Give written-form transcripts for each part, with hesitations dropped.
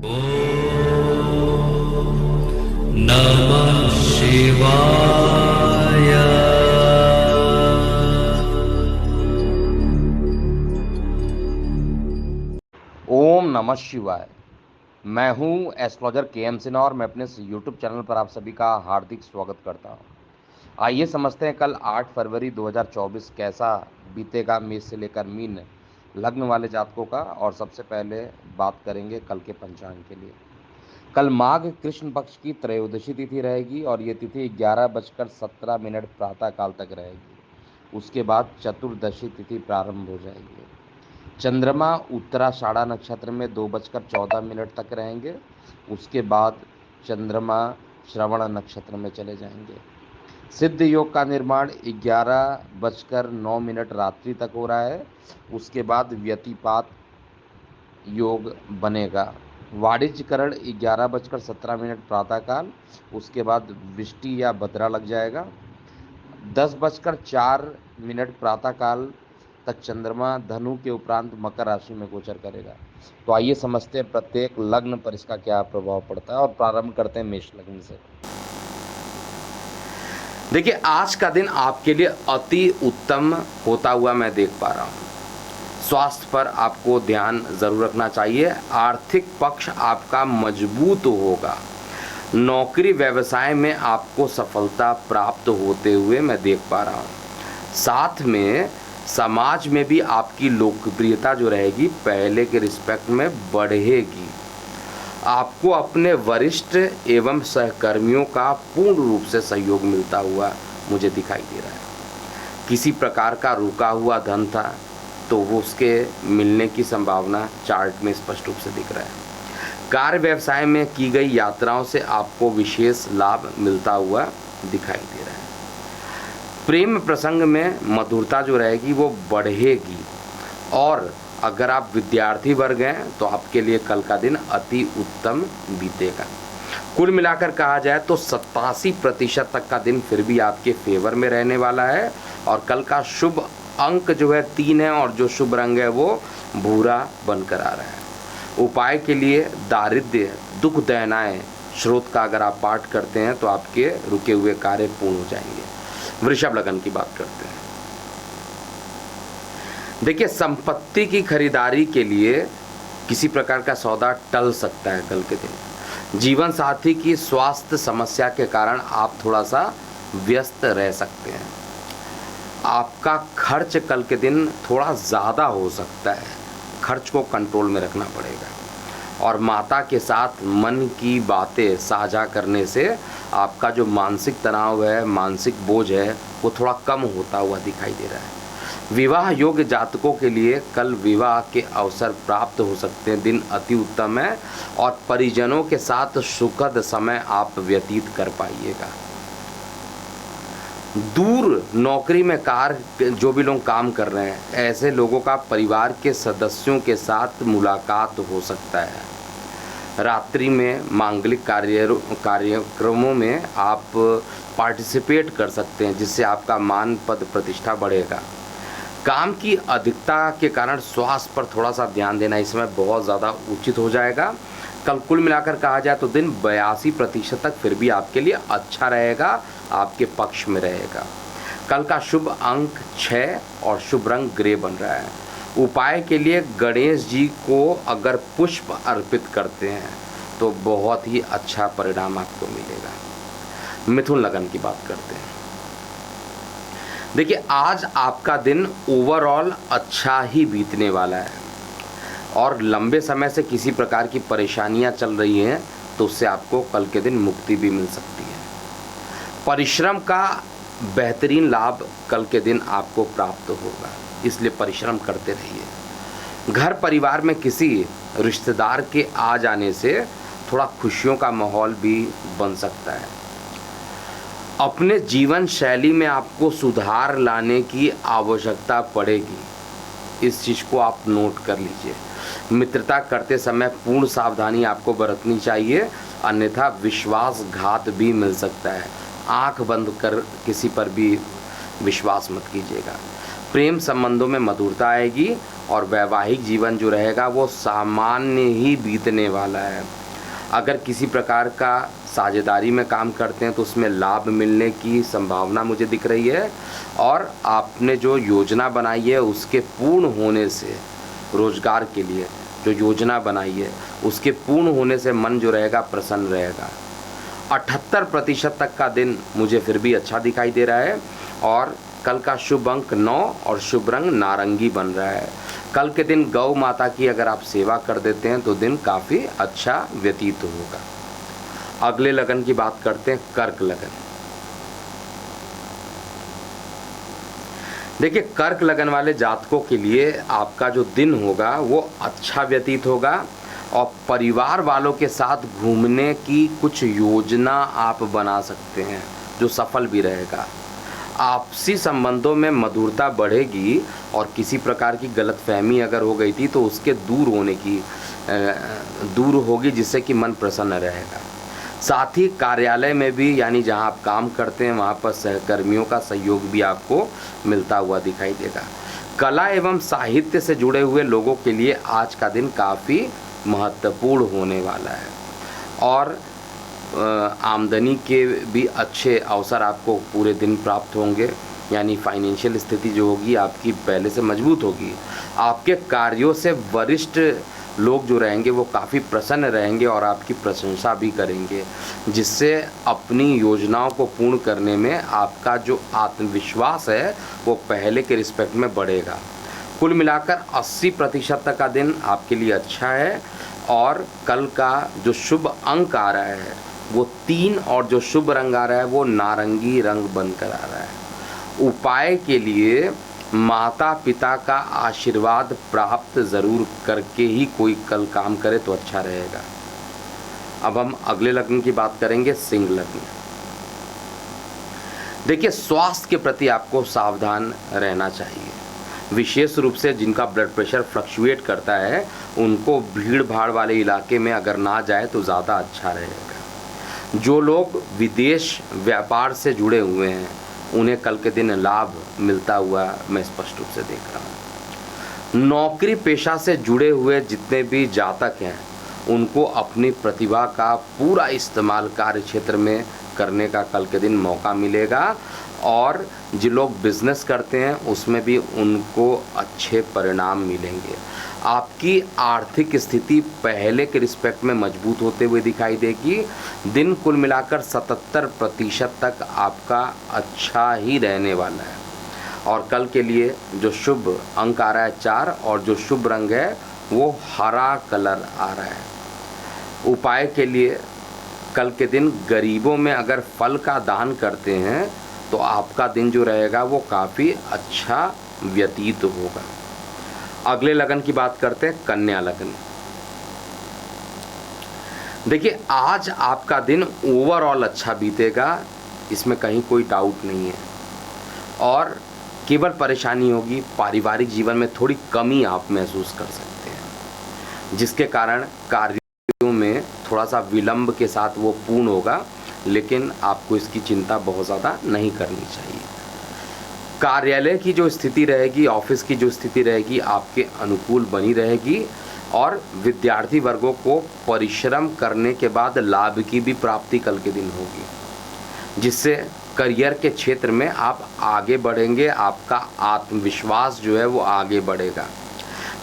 नमः शिवाय। ओम नमः शिवाय। मैं हूं एस्ट्रोलॉजर के.एम. सिन्हा और मैं अपने इस यूट्यूब चैनल पर आप सभी का हार्दिक स्वागत करता हूं। आइए समझते हैं कल 8 फरवरी 2024 कैसा बीतेगा मेष से लेकर मीन लग्न वाले जातकों का। और सबसे पहले बात करेंगे कल के पंचांग के लिए। कल माघ कृष्ण पक्ष की त्रयोदशी तिथि रहेगी और ये तिथि 11:17 प्रातः काल तक रहेगी। उसके बाद चतुर्दशी तिथि प्रारंभ हो जाएगी। चंद्रमा उत्तराषाढ़ा नक्षत्र में 2:14 तक रहेंगे। उसके बाद चंद्रमा श्रवण नक्षत्र में चले जाएंगे। सिद्ध योग का निर्माण 11:09 रात्रि तक हो रहा है। उसके बाद व्यतिपात योग बनेगा। वाणिज्यकरण 11:17 प्रातःकाल। उसके बाद विष्टि या भद्रा लग जाएगा। 10:04 प्रातःकाल तक चंद्रमा धनु के उपरांत मकर राशि में गोचर करेगा। तो आइए समझते हैं प्रत्येक लग्न पर इसका क्या प्रभाव पड़ता है और प्रारंभ करते हैं मेष लग्न से। देखिए, आज का दिन आपके लिए अति उत्तम होता हुआ मैं देख पा रहा हूँ। स्वास्थ्य पर आपको ध्यान जरूर रखना चाहिए। आर्थिक पक्ष आपका मजबूत होगा। नौकरी व्यवसाय में आपको सफलता प्राप्त होते हुए मैं देख पा रहा हूँ। साथ में समाज में भी आपकी लोकप्रियता जो रहेगी पहले के रिस्पेक्ट में बढ़ेगी। आपको अपने वरिष्ठ एवं सहकर्मियों का पूर्ण रूप से सहयोग मिलता हुआ मुझे दिखाई दे रहा है। किसी प्रकार का रुका हुआ धन था तो वो उसके मिलने की संभावना चार्ट में स्पष्ट रूप से दिख रहा है। कार्य व्यवसाय में की गई यात्राओं से आपको विशेष लाभ मिलता हुआ दिखाई दे रहा है। प्रेम प्रसंग में मधुरता जो रहेगी वो बढ़ेगी। और अगर आप विद्यार्थी वर्ग हैं तो आपके लिए कल का दिन अति उत्तम बीतेगा। कुल मिलाकर कहा जाए तो 87% तक का दिन फिर भी आपके फेवर में रहने वाला है। और कल का शुभ अंक जो है 3 है और जो शुभ रंग है वो भूरा बनकर आ रहा है। उपाय के लिए दारिद्र्य दुख दैनाएं स्रोत का अगर आप पाठ करते हैं तो आपके रुके हुए कार्य पूर्ण हो जाएंगे। वृषभ लग्न की बात करते हैं। देखिए, संपत्ति की खरीदारी के लिए किसी प्रकार का सौदा टल सकता है कल के दिन। जीवन साथी की स्वास्थ्य समस्या के कारण आप थोड़ा सा व्यस्त रह सकते हैं। आपका खर्च कल के दिन थोड़ा ज़्यादा हो सकता है। खर्च को कंट्रोल में रखना पड़ेगा। और माता के साथ मन की बातें साझा करने से आपका जो मानसिक तनाव है, मानसिक बोझ है, वो थोड़ा कम होता हुआ दिखाई दे रहा है। विवाह योग्य जातकों के लिए कल विवाह के अवसर प्राप्त हो सकते हैं। दिन अति उत्तम है और परिजनों के साथ सुखद समय आप व्यतीत कर पाइएगा। दूर नौकरी में कार्य जो भी लोग काम कर रहे हैं ऐसे लोगों का परिवार के सदस्यों के साथ मुलाकात हो सकता है। रात्रि में मांगलिक कार्यक्रमों में आप पार्टिसिपेट कर सकते हैं जिससे आपका मान पद प्रतिष्ठा बढ़ेगा। काम की अधिकता के कारण स्वास्थ्य पर थोड़ा सा ध्यान देना इस समय बहुत ज़्यादा उचित हो जाएगा। कल कुल मिलाकर कहा जाए तो दिन 82% तक फिर भी आपके लिए अच्छा रहेगा, आपके पक्ष में रहेगा। कल का शुभ अंक 6 और शुभ रंग ग्रे बन रहा है। उपाय के लिए गणेश जी को अगर पुष्प अर्पित करते हैं तो बहुत ही अच्छा परिणाम आपको मिलेगा। मिथुन लगन की बात करते हैं। देखिए, आज आपका दिन ओवरऑल अच्छा ही बीतने वाला है और लंबे समय से किसी प्रकार की परेशानियां चल रही हैं तो उससे आपको कल के दिन मुक्ति भी मिल सकती है। परिश्रम का बेहतरीन लाभ कल के दिन आपको प्राप्त होगा, इसलिए परिश्रम करते रहिए। घर परिवार में किसी रिश्तेदार के आ जाने से थोड़ा खुशियों का माहौल भी बन सकता है। अपने जीवन शैली में आपको सुधार लाने की आवश्यकता पड़ेगी, इस चीज़ को आप नोट कर लीजिए। मित्रता करते समय पूर्ण सावधानी आपको बरतनी चाहिए, अन्यथा विश्वासघात भी मिल सकता है। आंख बंद कर किसी पर भी विश्वास मत कीजिएगा। प्रेम संबंधों में मधुरता आएगी और वैवाहिक जीवन जो रहेगा वो सामान्य ही बीतने वाला है। अगर किसी प्रकार का साझेदारी में काम करते हैं तो उसमें लाभ मिलने की संभावना मुझे दिख रही है, और आपने जो योजना बनाई है उसके पूर्ण होने से, रोजगार के लिए जो योजना बनाई है उसके पूर्ण होने से मन जो रहेगा प्रसन्न रहेगा। 78% तक का दिन मुझे फिर भी अच्छा दिखाई दे रहा है, और कल का शुभ अंक 9 और शुभ रंग नारंगी बन रहा है। कल के दिन गौ माता की अगर आप सेवा कर देते हैं तो दिन काफ़ी अच्छा व्यतीत होगा। अगले लगन की बात करते हैं, कर्क लगन। देखिए, कर्क लगन वाले जातकों के लिए आपका जो दिन होगा वो अच्छा व्यतीत होगा, और परिवार वालों के साथ घूमने की कुछ योजना आप बना सकते हैं जो सफल भी रहेगा। आपसी संबंधों में मधुरता बढ़ेगी, और किसी प्रकार की गलतफहमी अगर हो गई थी तो उसके दूर होगी, जिससे कि मन प्रसन्न रहेगा। साथ ही कार्यालय में भी, यानी जहां आप काम करते हैं वहां पर सहकर्मियों का सहयोग भी आपको मिलता हुआ दिखाई देगा। कला एवं साहित्य से जुड़े हुए लोगों के लिए आज का दिन काफ़ी महत्वपूर्ण होने वाला है, और आमदनी के भी अच्छे अवसर आपको पूरे दिन प्राप्त होंगे, यानी फाइनेंशियल स्थिति जो होगी आपकी पहले से मजबूत होगी। आपके कार्यों से वरिष्ठ लोग जो रहेंगे वो काफ़ी प्रसन्न रहेंगे और आपकी प्रशंसा भी करेंगे, जिससे अपनी योजनाओं को पूर्ण करने में आपका जो आत्मविश्वास है वो पहले के रिस्पेक्ट में बढ़ेगा। कुल मिलाकर 80% तक का दिन आपके लिए अच्छा है, और कल का जो शुभ अंक आ रहा है वो 3, और जो शुभ रंग आ रहा है वो नारंगी रंग बनकर आ रहा है। उपाय के लिए माता पिता का आशीर्वाद प्राप्त ज़रूर करके ही कोई कल काम करे तो अच्छा रहेगा। अब हम अगले लग्न की बात करेंगे, सिंह लग्न। देखिए, स्वास्थ्य के प्रति आपको सावधान रहना चाहिए, विशेष रूप से जिनका ब्लड प्रेशर फ्लक्चुएट करता है उनको भीड़ भाड़ वाले इलाके में अगर ना जाए तो ज़्यादा अच्छा रहेगा। जो लोग विदेश व्यापार से जुड़े हुए हैं उन्हें कल के दिन लाभ मिलता हुआ मैं स्पष्ट रूप से देख रहा हूँ। नौकरी पेशा से जुड़े हुए जितने भी जातक हैं उनको अपनी प्रतिभा का पूरा इस्तेमाल कार्य क्षेत्र में करने का कल के दिन मौका मिलेगा, और जो लोग बिजनेस करते हैं उसमें भी उनको अच्छे परिणाम मिलेंगे। आपकी आर्थिक स्थिति पहले के रिस्पेक्ट में मजबूत होते हुए दिखाई देगी। दिन कुल मिलाकर 77% तक आपका अच्छा ही रहने वाला है, और कल के लिए जो शुभ अंक आ रहा है 4, और जो शुभ रंग है वो हरा कलर आ रहा है। उपाय के लिए कल के दिन गरीबों में अगर फल का दान करते हैं तो आपका दिन जो रहेगा वो काफ़ी अच्छा व्यतीत होगा। अगले लगन की बात करते हैं, कन्या लगन। देखिए, आज आपका दिन ओवरऑल अच्छा बीतेगा, इसमें कहीं कोई डाउट नहीं है, और केवल परेशानी होगी पारिवारिक जीवन में थोड़ी कमी आप महसूस कर सकते हैं, जिसके कारण कार्यों में थोड़ा सा विलंब के साथ वो पूर्ण होगा, लेकिन आपको इसकी चिंता बहुत ज़्यादा नहीं करनी चाहिए। कार्यालय की जो स्थिति रहेगी, ऑफिस की जो स्थिति रहेगी आपके अनुकूल बनी रहेगी, और विद्यार्थी वर्गों को परिश्रम करने के बाद लाभ की भी प्राप्ति कल के दिन होगी, जिससे करियर के क्षेत्र में आप आगे बढ़ेंगे, आपका आत्मविश्वास जो है वो आगे बढ़ेगा।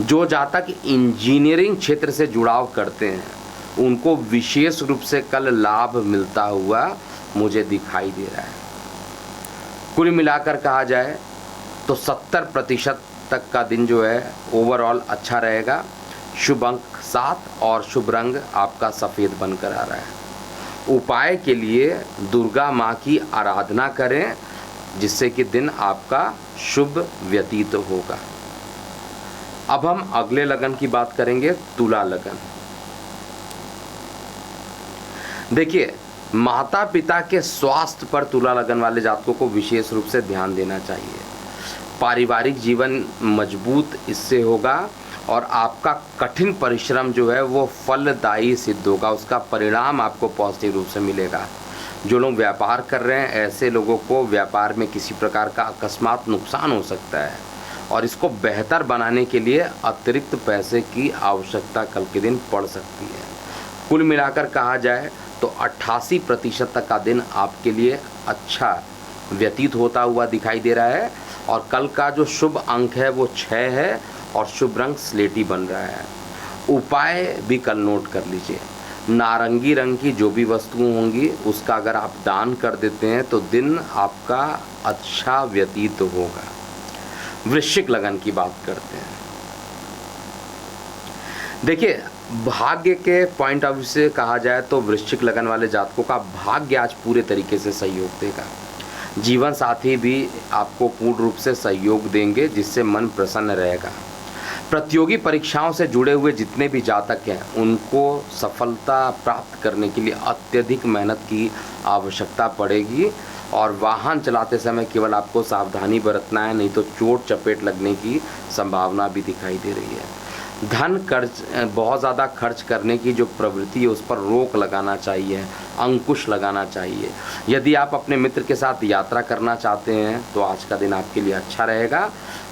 जो जातक इंजीनियरिंग क्षेत्र से जुड़ाव करते हैं उनको विशेष रूप से कल लाभ मिलता हुआ मुझे दिखाई दे रहा है। कुल मिलाकर कहा जाए तो 70% तक का दिन जो है ओवरऑल अच्छा रहेगा। शुभ अंक 7 और शुभ रंग आपका सफ़ेद बनकर आ रहा है। उपाय के लिए दुर्गा माँ की आराधना करें, जिससे कि दिन आपका शुभ व्यतीत होगा। अब हम अगले लगन की बात करेंगे, तुला लगन। देखिए, माता पिता के स्वास्थ्य पर तुला लगन वाले जातकों को विशेष रूप से ध्यान देना चाहिए। पारिवारिक जीवन मजबूत इससे होगा, और आपका कठिन परिश्रम जो है वो फलदायी सिद्ध होगा, उसका परिणाम आपको पॉजिटिव रूप से मिलेगा। जो लोग व्यापार कर रहे हैं ऐसे लोगों को व्यापार में किसी प्रकार का अकस्मात नुकसान हो सकता है, और इसको बेहतर बनाने के लिए अतिरिक्त पैसे की आवश्यकता कल के दिन पड़ सकती है। कुल मिलाकर कहा जाए तो 88% तक का दिन आपके लिए अच्छा व्यतीत होता हुआ दिखाई दे रहा है। और कल का जो शुभ अंक है वो 6 है और शुभ रंग स्लेटी बन रहा है। उपाय भी कल नोट कर लीजिए। नारंगी रंग की जो भी वस्तुएं होंगी उसका अगर आप दान कर देते हैं तो दिन आपका अच्छा व्यतीत होगा। वृश्चिक लगन की बात करते हैं। देखिए, भाग्य के पॉइंट ऑफ व्यू से कहा जाए तो वृश्चिक लगन वाले जातकों का भाग्य आज पूरे तरीके से सहयोग देगा। जीवन साथी भी आपको पूर्ण रूप से सहयोग देंगे, जिससे मन प्रसन्न रहेगा। प्रतियोगी परीक्षाओं से जुड़े हुए जितने भी जातक हैं उनको सफलता प्राप्त करने के लिए अत्यधिक मेहनत की आवश्यकता पड़ेगी। और वाहन चलाते समय केवल आपको सावधानी बरतना है, नहीं तो चोट चपेट लगने की संभावना भी दिखाई दे रही है। धन खर्च, बहुत ज़्यादा खर्च करने की जो प्रवृत्ति है उस पर रोक लगाना चाहिए, अंकुश लगाना चाहिए। यदि आप अपने मित्र के साथ यात्रा करना चाहते हैं तो आज का दिन आपके लिए अच्छा रहेगा।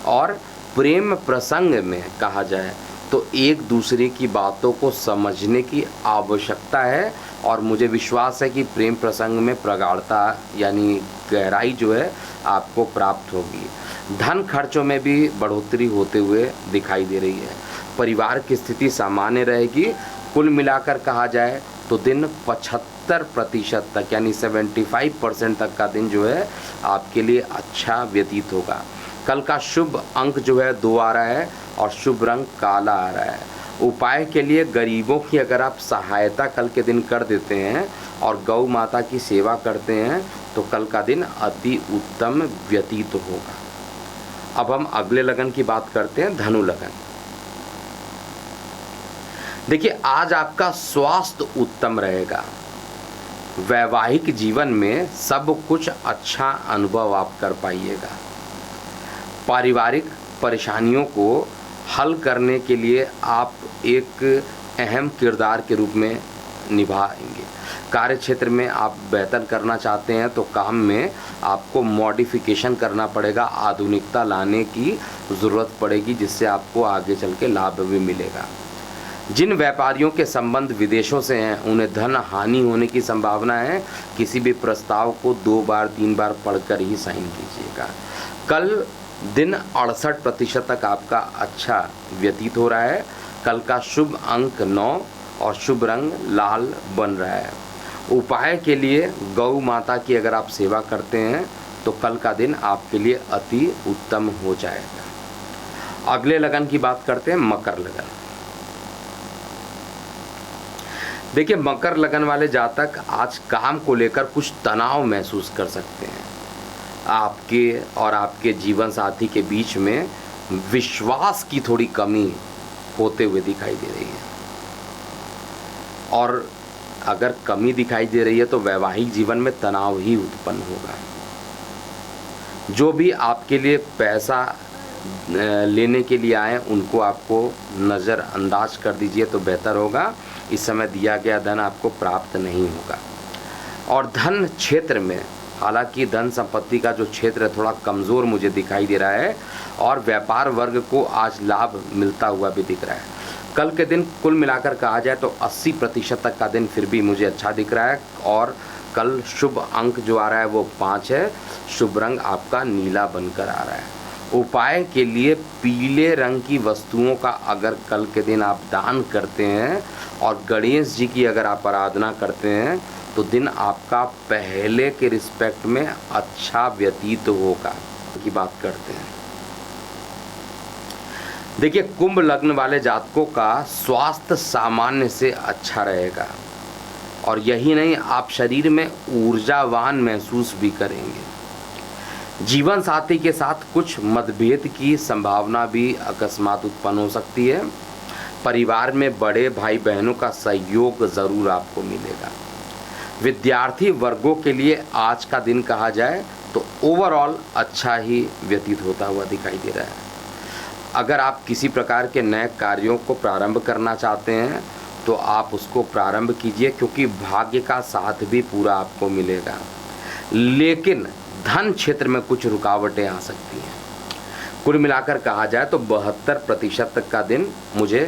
और प्रेम प्रसंग में कहा जाए तो एक दूसरे की बातों को समझने की आवश्यकता है। और मुझे विश्वास है कि प्रेम प्रसंग में प्रगाढ़ता यानी गहराई जो है आपको प्राप्त होगी। धन खर्चों में भी बढ़ोतरी होते हुए दिखाई दे रही है। परिवार की स्थिति सामान्य रहेगी। कुल मिलाकर कहा जाए तो दिन 75% तक यानी 75% तक का दिन जो है आपके लिए अच्छा व्यतीत होगा। कल का शुभ अंक जो है 2 आ रहा है और शुभ रंग काला आ रहा है। उपाय के लिए गरीबों की अगर आप सहायता कल के दिन कर देते हैं और गौ माता की सेवा करते हैं तो कल का दिन अति उत्तम व्यतीत होगा। अब हम अगले लगन की बात करते हैं, धनु लगन। देखिए, आज आपका स्वास्थ्य उत्तम रहेगा। वैवाहिक जीवन में सब कुछ अच्छा अनुभव आप कर पाइएगा। पारिवारिक परेशानियों को हल करने के लिए आप एक अहम किरदार के रूप में निभाएंगे। कार्य क्षेत्र में आप बेहतर करना चाहते हैं तो काम में आपको मॉडिफिकेशन करना पड़ेगा, आधुनिकता लाने की ज़रूरत पड़ेगी, जिससे आपको आगे चल के लाभ भी मिलेगा। जिन व्यापारियों के संबंध विदेशों से हैं उन्हें धन हानि होने की संभावना है। किसी भी प्रस्ताव को 2 बार 3 बार पढ़कर ही साइन कीजिएगा। कल दिन 68% तक आपका अच्छा व्यतीत हो रहा है। कल का शुभ अंक 9 और शुभ रंग लाल बन रहा है। उपाय के लिए गौ माता की अगर आप सेवा करते हैं तो कल का दिन आपके लिए अति उत्तम हो जाएगा। अगले लगन की बात करते हैं, मकर लगन। देखिए, मकर लगन वाले जातक आज काम को लेकर कुछ तनाव महसूस कर सकते हैं। आपके और आपके जीवन साथी के बीच में विश्वास की थोड़ी कमी होते हुए दिखाई दे रही है। और अगर कमी दिखाई दे रही है तो वैवाहिक जीवन में तनाव ही उत्पन्न होगा। जो भी आपके लिए पैसा लेने के लिए आए उनको आपको नज़रअंदाज कर दीजिए तो बेहतर होगा। इस समय दिया गया धन आपको प्राप्त नहीं होगा। और धन क्षेत्र में हालांकि धन संपत्ति का जो क्षेत्र है थोड़ा कमज़ोर मुझे दिखाई दे रहा है और व्यापार वर्ग को आज लाभ मिलता हुआ भी दिख रहा है। कल के दिन कुल मिलाकर कहा जाए तो 80% तक का दिन फिर भी मुझे अच्छा दिख रहा है। और कल शुभ अंक जो आ रहा है वो 5 है। शुभ रंग आपका नीला बनकर आ रहा है। उपाय के लिए पीले रंग की वस्तुओं का अगर कल के दिन आप दान करते हैं और गणेश जी की अगर आप आराधना करते हैं तो दिन आपका पहले के रिस्पेक्ट में अच्छा व्यतीत होगा की बात करते हैं। देखिए, कुंभ लग्न वाले जातकों का स्वास्थ्य सामान्य से अच्छा रहेगा और यही नहीं, आप शरीर में ऊर्जावान महसूस भी करेंगे। जीवन साथी के साथ कुछ मतभेद की संभावना भी अकस्मात उत्पन्न हो सकती है। परिवार में बड़े भाई बहनों का सहयोग ज़रूर आपको मिलेगा। विद्यार्थी वर्गों के लिए आज का दिन कहा जाए तो ओवरऑल अच्छा ही व्यतीत होता हुआ दिखाई दे रहा है। अगर आप किसी प्रकार के नए कार्यों को प्रारंभ करना चाहते हैं तो आप उसको प्रारंभ कीजिए, क्योंकि भाग्य का साथ भी पूरा आपको मिलेगा। लेकिन धन क्षेत्र में कुछ रुकावटें आ सकती हैं। कुल मिलाकर कहा जाए तो 72% तक का दिन मुझे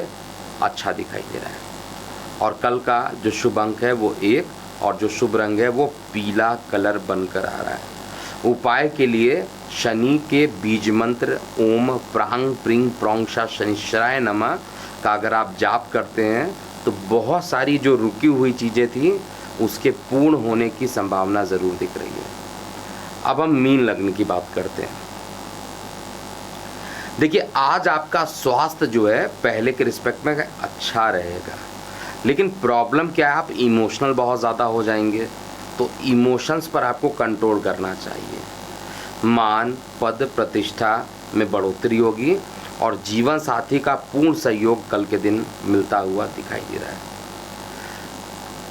अच्छा दिखाई दे रहा है। और कल का जो शुभ अंक है वो 1 और जो शुभ रंग है वो पीला कलर बनकर आ रहा है। उपाय के लिए शनि के बीज मंत्र ओम प्रांग प्रिंग प्रोंगशा शनिश्चराय नमः का अगर आप जाप करते हैं तो बहुत सारी जो रुकी हुई चीज़ें थी उसके पूर्ण होने की संभावना ज़रूर दिख रही है। अब हम मीन लग्न की बात करते हैं। देखिए, आज आपका स्वास्थ्य जो है पहले के रिस्पेक्ट में अच्छा रहेगा, लेकिन प्रॉब्लम क्या है, आप इमोशनल बहुत ज़्यादा हो जाएंगे। तो इमोशंस पर आपको कंट्रोल करना चाहिए। मान पद प्रतिष्ठा में बढ़ोतरी होगी और जीवन साथी का पूर्ण सहयोग कल के दिन मिलता हुआ दिखाई दे रहा है।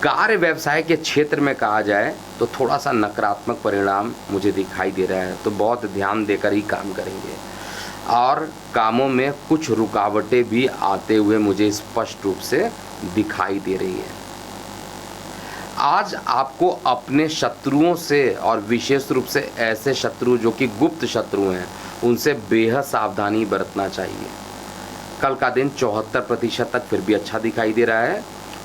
कार्य व्यवसाय के क्षेत्र में कहा जाए तो थोड़ा सा नकारात्मक परिणाम मुझे दिखाई दे रहा है, तो बहुत ध्यान देकर ही काम करेंगे और कामों में कुछ रुकावटें भी आते हुए मुझे स्पष्ट रूप से दिखाई दे रही है। आज आपको अपने शत्रुओं से और विशेष रूप से ऐसे शत्रु जो कि गुप्त शत्रु हैं उनसे बेहद सावधानी बरतना चाहिए। कल का दिन 74% तक फिर भी अच्छा दिखाई दे रहा है।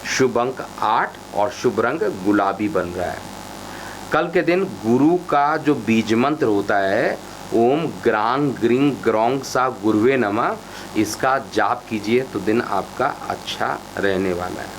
शुभ अंक 8 और शुभ रंग गुलाबी बन रहा है। कल के दिन गुरु का जो बीज मंत्र होता है ओम ग्रांग ग्रिंग ग्रोंग सा गुरुवे नमः, इसका जाप कीजिए तो दिन आपका अच्छा रहने वाला है।